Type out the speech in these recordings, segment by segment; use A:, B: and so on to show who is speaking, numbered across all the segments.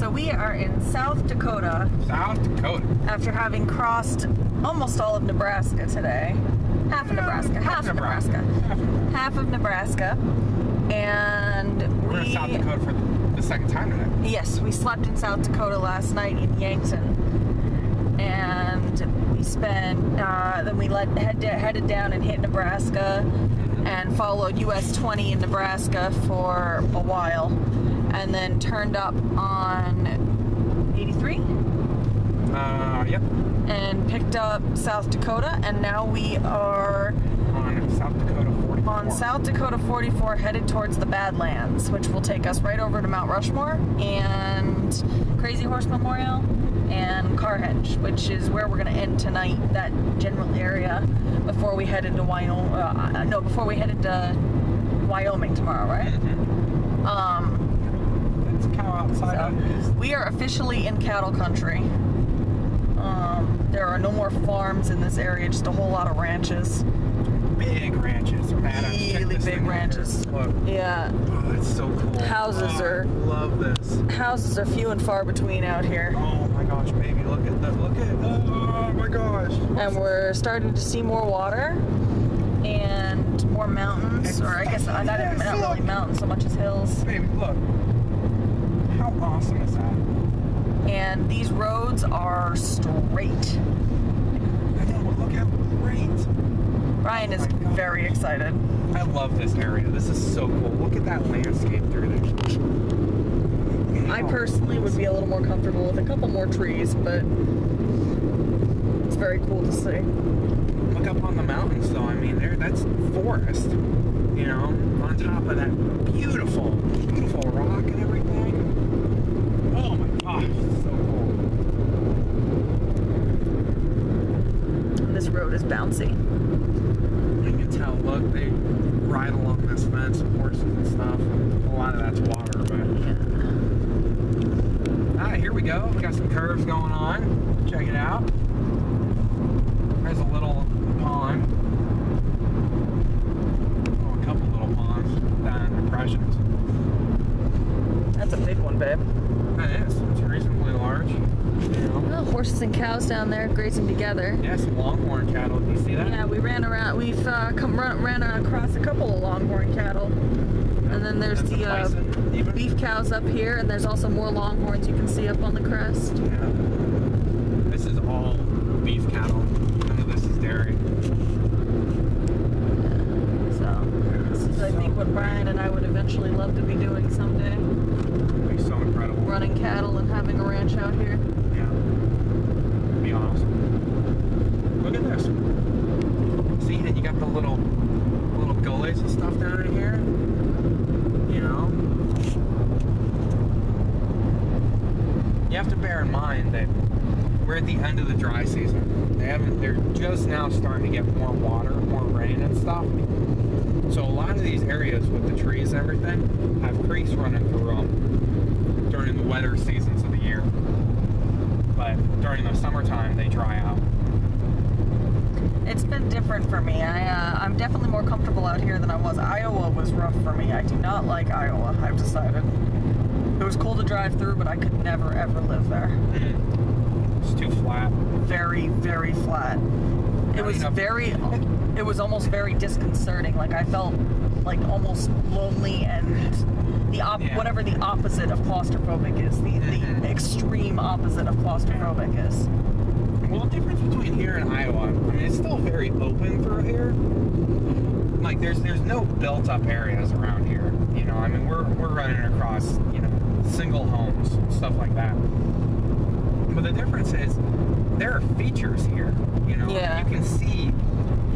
A: So we are in South Dakota.
B: South Dakota.
A: After having crossed almost all of Nebraska today. Half of Nebraska. Half of Nebraska. And
B: we're in South Dakota for the second time today.
A: Yes, we slept in South Dakota last night in Yankton. And we spent, then we headed down and hit Nebraska and followed US 20 in Nebraska for a while. And then turned up on 83?
B: Yep.
A: And picked up South Dakota, and now we are
B: on South Dakota 44.
A: On South Dakota 44, headed towards the Badlands, which will take us right over to Mount Rushmore and Crazy Horse Memorial and Carhenge, which is where we're going to end tonight, that general area, before we head into Wyoming. Before we head into Wyoming tomorrow, right?
B: It's cow outside.
A: So we are officially in cattle country. There are no more farms in this area, just a whole lot of ranches.
B: Big ranches.
A: Really big ranches. Yeah.
B: Oh, that's so cool.
A: Houses are.
B: Love this.
A: Houses are few and far between out here.
B: Oh my gosh, baby, look at that! Look at. Oh my gosh.
A: And we're starting to see more water and more mountains, or I guess not really mountains so much as hills.
B: Baby, look. How awesome is that?
A: And these roads are straight.
B: I know, look how great.
A: Ryan is very excited.
B: I love this area. This is so cool. Look at that landscape through there.
A: I personally would be a little more comfortable with a couple more trees, but it's very cool to see.
B: Look up on the mountains, though. I mean, that's forest. You know, on top of that beautiful, beautiful rock and everything. Oh my gosh, so cool.
A: And this road is bouncy.
B: You can tell, look, they ride along this fence with horses and stuff. And a lot of that's water, but... Alright, here we go. We got some curves going on. Check it out. There's a little pond. Oh, a couple little ponds down in depressions.
A: That's a big one, babe.
B: That is. It's reasonably large. You know.
A: Oh, horses and cows down there grazing together.
B: Yeah, some longhorn cattle. Do you see that?
A: Yeah, we ran around. We've ran across a couple of longhorn cattle. And then there's the beef cows up here, and there's also more longhorns you can see up on the crest.
B: Yeah. This is all beef cattle. None of this is dairy.
A: So, this is, I think, what Brian and I would eventually love to be doing someday.
B: It'd be so incredible.
A: Running cattle and having a ranch out here.
B: Yeah. It'd be awesome. Look at this. See, and you got the little gullies and stuff down in here. You know? You have to bear in mind that we're at the end of the dry season. They're just now starting to get more water, more rain and stuff. So a lot of these areas with the trees and everything have creeks running through them during the wetter seasons of the year. But during the summertime, they dry out.
A: It's been different for me. I'm definitely more comfortable out here than I was. Iowa was rough for me. I do not like Iowa, I've decided. It was cool to drive through, but I could never, ever live there.
B: It's too flat.
A: Very, very flat. It was almost very disconcerting. Like, I felt like almost lonely and whatever the opposite of claustrophobic is. The extreme opposite of claustrophobic is.
B: Well, the difference between here and Iowa, I mean, it's still very open through here. Like, there's no built-up areas around here. You know, I mean, we're running across, you know, single homes, stuff like that. But the difference is, there are features here. You know, you can see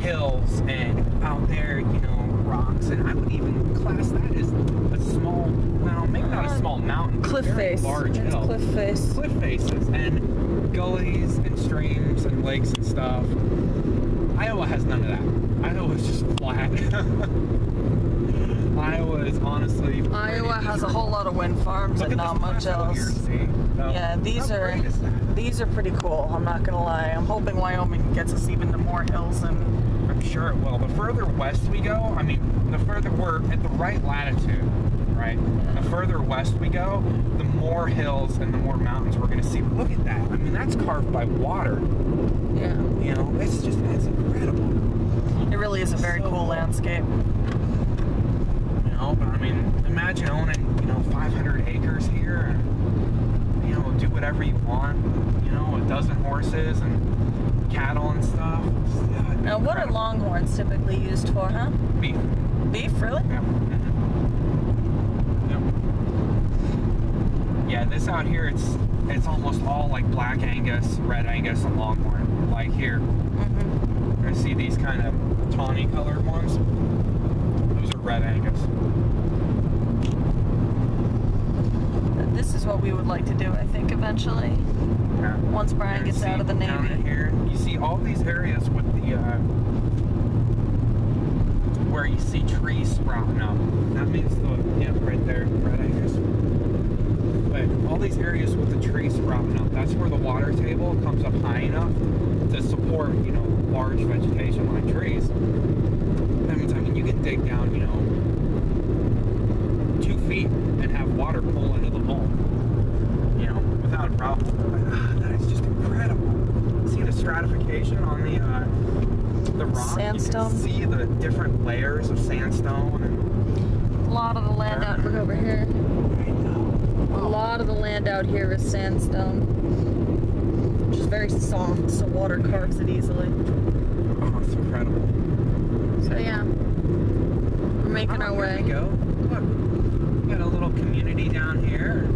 B: hills and out there, you know, rocks, and I would even class that as a small, well, maybe not a small mountain,
A: cliff face.
B: Large hill.
A: Cliff face.
B: Cliff faces and gullies and streams and lakes and stuff. Iowa has none of that. Iowa's just flat. Iowa is honestly.
A: Iowa has a whole lot of wind farms and not much else. Yeah, these are pretty cool. I'm not gonna lie. I'm hoping Wyoming gets us even to more hills, and
B: I'm sure it will. The further west we go, I mean, the further we're at the right latitude, right? The further west we go, the more hills and the more mountains we're going to see. Look at that. I mean, that's carved by water.
A: Yeah.
B: You know, it's incredible.
A: It really is a very cool landscape.
B: You know, but I mean, imagine owning, 500 acres here and, do whatever you want. A dozen horses and cattle and stuff. Yeah,
A: Now, what are longhorns typically used for, huh?
B: beef?
A: Beef, really?
B: Yeah. Yeah, this out here, it's almost all like black Angus, red Angus, and longhorn. Like here, I see these kind of tawny colored ones. Those are red Angus.
A: This is what we would like to do, I think, eventually.
B: Yeah.
A: Once Brian gets out of the
B: Down in
A: Navy.
B: here, you see all these areas with the where you see trees sprouting up. That means right there, red Angus. But all these areas with the trees sprouting up, that's where the water table comes up high enough to support, large vegetation like trees. That means, you can dig down, 2 feet and have water pull into the hole, without a problem. That is just incredible. See the stratification on the rock?
A: Sandstone.
B: You can see the different layers of sandstone. And
A: A lot of the land out, look over here. A lot of the land out here is sandstone, which is very soft, so water carves it easily.
B: Oh, it's incredible.
A: So yeah, we're making our way.
B: Here we go. Look, we got a little community down here.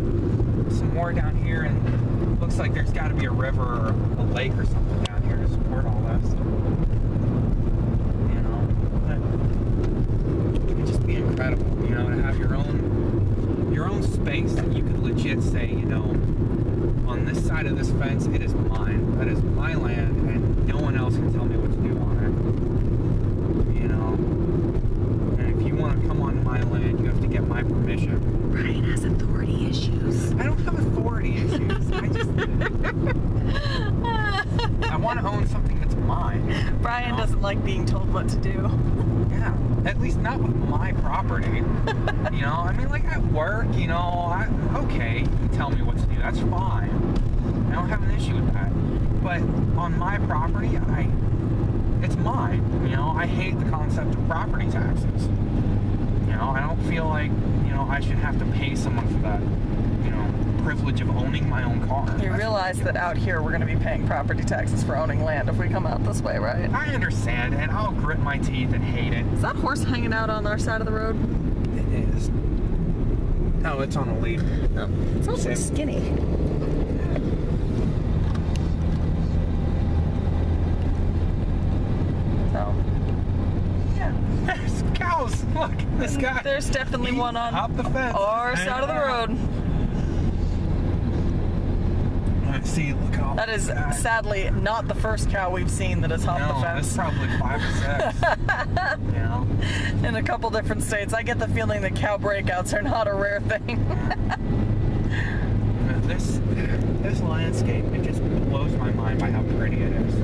B: Some more down here, and looks like there's got to be a river or a lake or something down here to support all this. It would just be incredible, to have your own space that you could legit say, on this side of this fence, it is mine. That is my land, and no one else can tell me what to do on it. And if you want to come onto my land, you have to get my permission.
A: Brian has authority issues.
B: I don't have authority issues. I want to own something that's mine.
A: Brian doesn't like being told what to do.
B: Yeah, at least not with my property. Like at work, okay, you tell me what to do. That's fine. I don't have an issue with that. But on my property, it's mine. I hate the concept of property taxes. I don't feel like, I should have to pay someone for that, privilege of owning my own car.
A: You realize that out here we're going to be paying property taxes for owning land if we come out this way, right?
B: I understand, and I'll grit my teeth and hate it.
A: Is that horse hanging out on our side of the road?
B: It is. Oh, it's on a lead.
A: No, it's also skinny. So, yeah.
B: There's cows. Look, this guy.
A: There's definitely one on
B: Hop the fence.
A: our side of the road.
B: Let's see, look how
A: That is sadly not the first cow we've seen that has hopped the fence.
B: That's probably 5 or 6.
A: In a couple different states. I get the feeling that cow breakouts are not a rare thing.
B: This landscape, it just blows my mind by how pretty it is,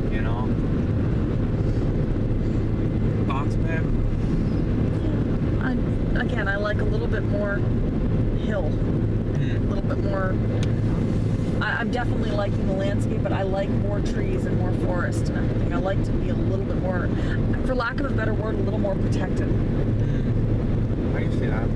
B: Thoughts, babe?
A: I like a little bit more hill. A little bit more. I'm definitely liking the landscape, but I like more trees and more forest and everything. I like to be a little bit more, for lack of a better word, a little more protected.
B: I can see that.